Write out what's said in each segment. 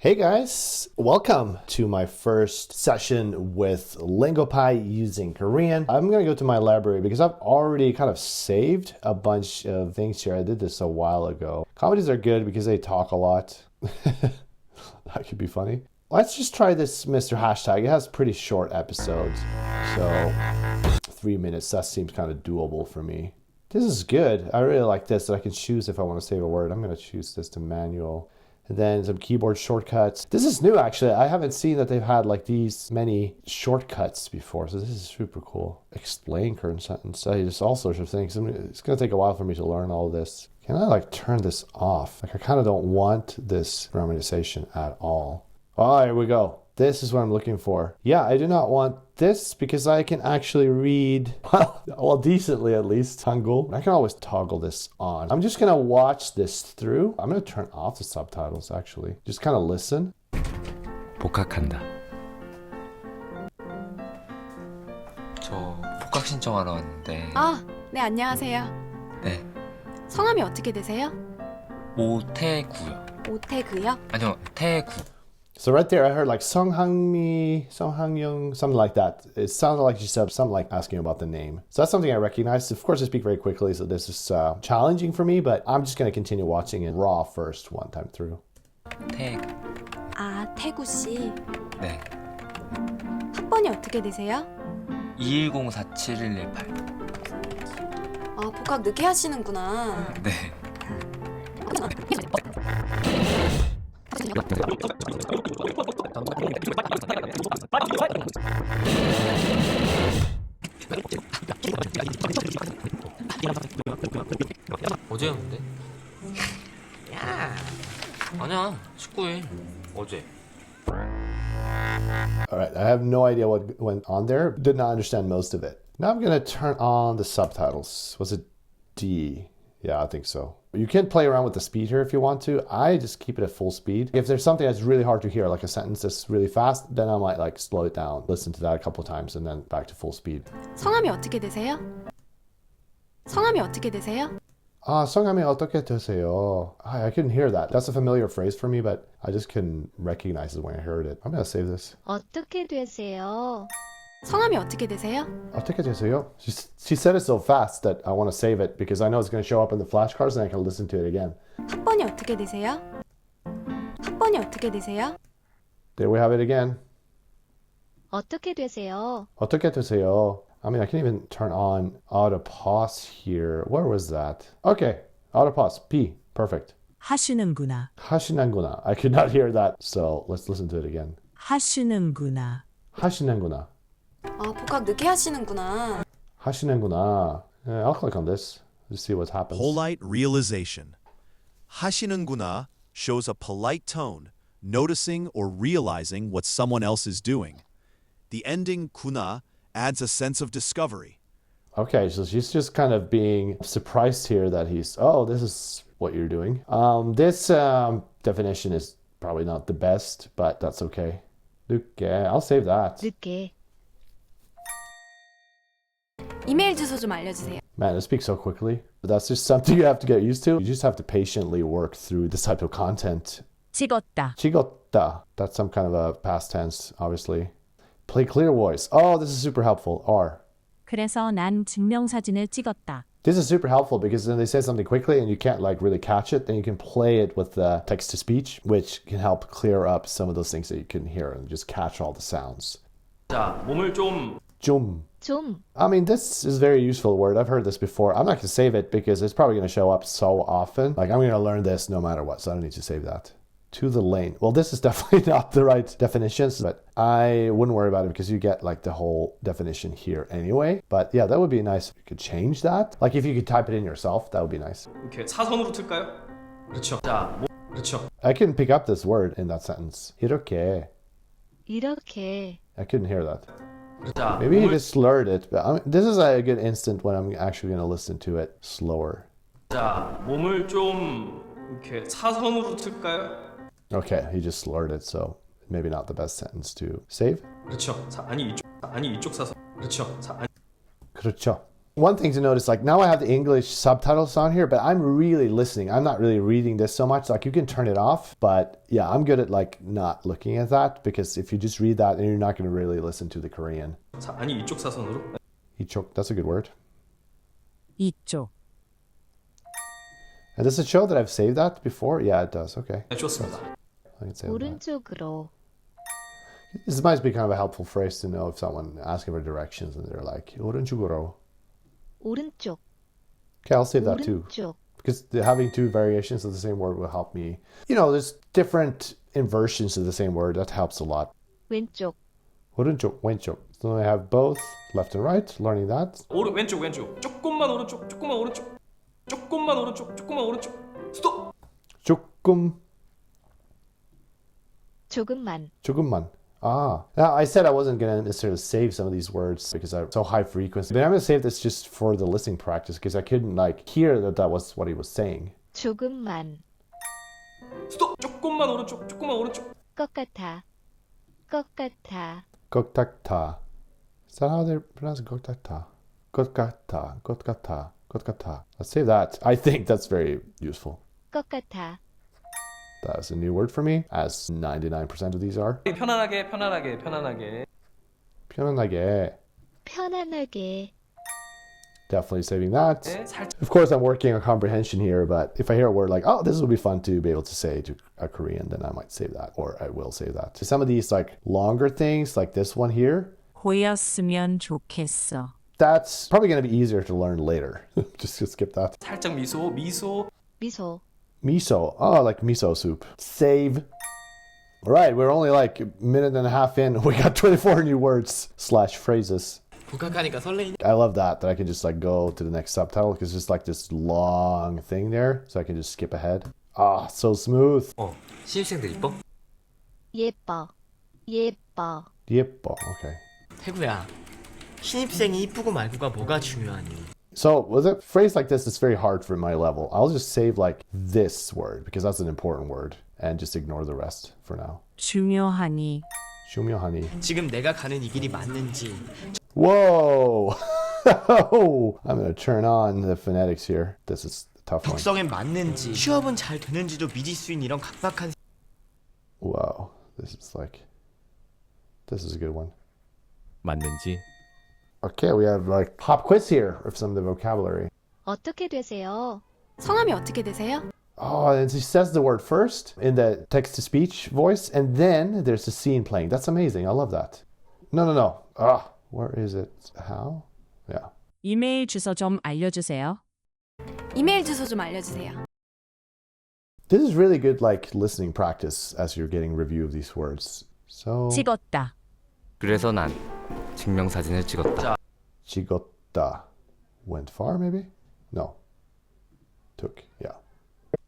Hey guys, welcome to my first session with Lingopie using Korean. I'm going to go to my library because I've already kind of saved a bunch of things here. I did this a while ago. Comedies are good because they talk a lot. That could be funny. Let's just try this Mr. Hashtag. It has pretty short episodes. So 3 minutes, that seems kind of doable for me. This is good. I really like this. I can choose if I want to save a word. I'm going to choose this to manual. And then some keyboard shortcuts. This is new, actually. I haven't seen that they've had like these many shortcuts before. So this is super cool. Explain current sentence. Just all sorts of things. It's going to take a while for me to learn all of this. Can I like turn this off? Like I kind of don't want this romanization at all. Oh, here we go. This is what I'm looking for. Yeah, I do not want this because I can actually read, well, decently at least, Hangul. I can always toggle this on. I'm just going to watch this through. I'm going to turn off the subtitles, actually. Just kind of listen. 복학한다. 저 복학 신청하러 왔는데. 아, 네, 안녕하세요. 네. 성함이 어떻게 되세요? 오태구요. 오태구요? 아니요, 태구. So right there, I heard like Songhangmi, Songhangyung, something like that. It sounded like she said something like asking about the name. So that's something I recognize. Of course, I speak very quickly, so this is challenging for me, but I'm just going to continue watching it raw first one time through. 태구. 아, 태구 씨. 네. 학번이 어떻게 되세요? 210-4718. 아, 복학 늦게 하시는구나. 네. 어제였는데? 야. 아니야, 19일. 어제. All right, I have no idea what went on there. Did not understand most of it. Now I'm going to turn on the subtitles. Was it D? Yeah, I think so. You can play around with the speed here if you want to. I just keep it at full speed. If there's something that's really hard to hear, like a sentence that's really fast, then I might like slow it down, listen to that a couple times, and then back to full speed. 성함이 어떻게 되세요? 성함이 어떻게 되세요? Ah, 성함이 어떻게 되세요? I couldn't hear that. That's a familiar phrase for me, but I just couldn't recognize it when I heard it. I'm going to save this. 어떻게 되세요? 성함이 어떻게 되세요? 어떻게 되세요? She said it so fast that I want to save it because I know it's going to show up in the flashcards and I can listen to it again. 학번이 어떻게 되세요? 학번이 어떻게 되세요? There we have it again. 어떻게 되세요? 어떻게 되세요? I mean, I can even turn on auto pause here. Where was that? Okay, auto pause. P. Perfect. 하시는구나. 하시는구나. I could not hear that, so let's listen to it again. 하시는구나. 하시는구나. 아, 복학 늦게 하시는구나. 하시는구나. Yeah, I'll click on this to see what happens. Polite realization. 하시는구나 shows a polite tone, noticing or realizing what someone else is doing. The ending 구나 adds a sense of discovery. Okay, so she's just kind of being surprised here that this is what you're doing. This definition is probably not the best, but that's okay. 늦게, I'll save that. 늦게. 이메일 주소 좀 알려주세요. Man, it speaks so quickly. But that's just something you have to get used to. You just have to patiently work through this type of content. 찍었다. 찍었다. That's some kind of a past tense, obviously. Play clear voice. Oh, this is super helpful. R. 그래서 난 증명사진을 찍었다. This is super helpful because then they say something quickly and you can't like really catch it. Then you can play it with the text to speech, which can help clear up some of those things that you couldn't hear and just catch all the sounds. 자, 몸을 좀 좀. I mean, this is a very useful word. I've heard this before. I'm not going to save it because it's probably going to show up so often. Like I'm going to learn this no matter what, so I don't need to save that. To the lane. Well, this is definitely not the right definitions, but I wouldn't worry about it because you get like the whole definition here anyway. But yeah, that would be nice if you could change that. Like if you could type it in yourself, that would be nice. 이렇게 사선으로 틀까요? 그렇죠. 자, 그렇죠. I couldn't pick up this word in that sentence. 이렇게. 이렇게. I couldn't hear that. 자, Maybe he just slurred it, but this is a good instant when I'm actually going to listen to it slower. 자, 몸을 좀 이렇게 사선으로 틀까요? Okay, he just slurred it, so maybe not the best sentence to save. 그렇죠. 아니 이쪽 사선. 그렇죠. 그렇죠. One thing to notice, like now I have the English subtitles on here, but I'm really listening. I'm not really reading this so much. Like you can turn it off, but yeah, I'm good at like not looking at that because if you just read that, then you're not going to really listen to the Korean. 아니 이쪽 사선으로? Ichok, that's a good word. 이쪽. And does it show that I've saved that before? Yeah, it does. Okay. 네, 좋습니다. I can save that. 오른쪽으로, This might be kind of a helpful phrase to know if someone asking for directions and they're like, 오른쪽으로. 오른쪽, Okay, I'll save that too. 오른쪽, Because having two variations of the same word will help me. You know, there's different inversions of the same word. That helps a lot. 왼쪽, 오른쪽, 왼쪽. So I have both left and right, learning that. 왼쪽 왼쪽. 조금만 오른쪽. 조금만 오른쪽. 조금만 오른쪽. 조금만 오른쪽. 스톱. 조금, 조금만, 조금만. Ah. Now, I said I wasn't going to necessarily save some of these words because I'm so high frequency. But I'm going to save this just for the listening practice because I couldn't like hear that that was what he was saying. 조금만, 스톱. 조금만 오른쪽. 조금만 오른쪽. 것 같아, 것 같아, Goktakta. Is that how they pronounce it? Goktakta. Gotkata. Gotkata. Gotkata. Let's save that. I think that's very useful. 것 같아, That's a new word for me, as 99% of these are. 편안하게 편안하게 편안하게. 편안하게. 편안하게, Definitely saving that. 네, 살짝. Of course, I'm working on comprehension here, but if I hear a word like, oh, this would be fun to be able to say to a Korean, then I might save that, or I will save that. Some of these like longer things, like this one here, 보였으면 좋겠어. that's probably going to be easier to learn later. Just to skip that. 살짝 미소 미소. 미소, Miso. Oh, like miso soup. Save. All right, we're only like a minute and a half in. We got 24 new words / phrases. 복학하니까 설레이냐? I love that I can just like go to the next subtitle because it's just like this long thing there, so I can just skip ahead. Ah, so smooth. 신입생들 이뻐? 예뻐, 예뻐, 예뻐. Okay. 태구야, 신입생이 이쁘고 말고가 뭐가 중요하니? So with a phrase like this, it's very hard for my level. I'll just save like this word because that's an important word and just ignore the rest for now. 중요하니. 중요하니. 지금 내가 가는 이 길이 맞는지 Whoa! I'm gonna turn on the phonetics here. This is a tough one. 적성에 맞는지 취업은 잘 되는지도 미질 수 있는 이런 각박한 Wow, this is a good one. 맞는지 Okay, we have like pop quiz here of some of the vocabulary. 어떻게 되세요? 성함이 어떻게 되세요? Oh, and she says the word first in the text-to-speech voice, and then there's a scene playing. That's amazing. I love that. No. Where is it? How? Yeah. 이메일 주소 좀 알려주세요. 이메일 주소 좀 알려주세요. This is really good, like listening practice as you're getting review of these words. So, 찍었다. 그래서 난 증명사진을 찍었다. 찍었다. Went far, maybe? No. Took, yeah.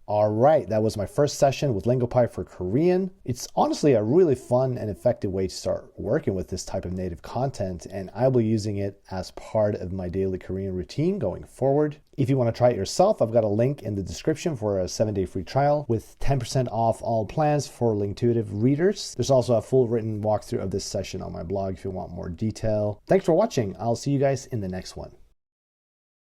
All right, that was my first session with Lingopie for Korean. It's honestly a really fun and effective way to start working with this type of native content, and I'll be using it as part of my daily Korean routine going forward. If you want to try it yourself, I've got a link in the description for a 7-day free trial with 10% off all plans for Lintuitive readers. There's also a full written walkthrough of this session on my blog if you want more detail. Thanks for watching. I'll see you guys in the next one.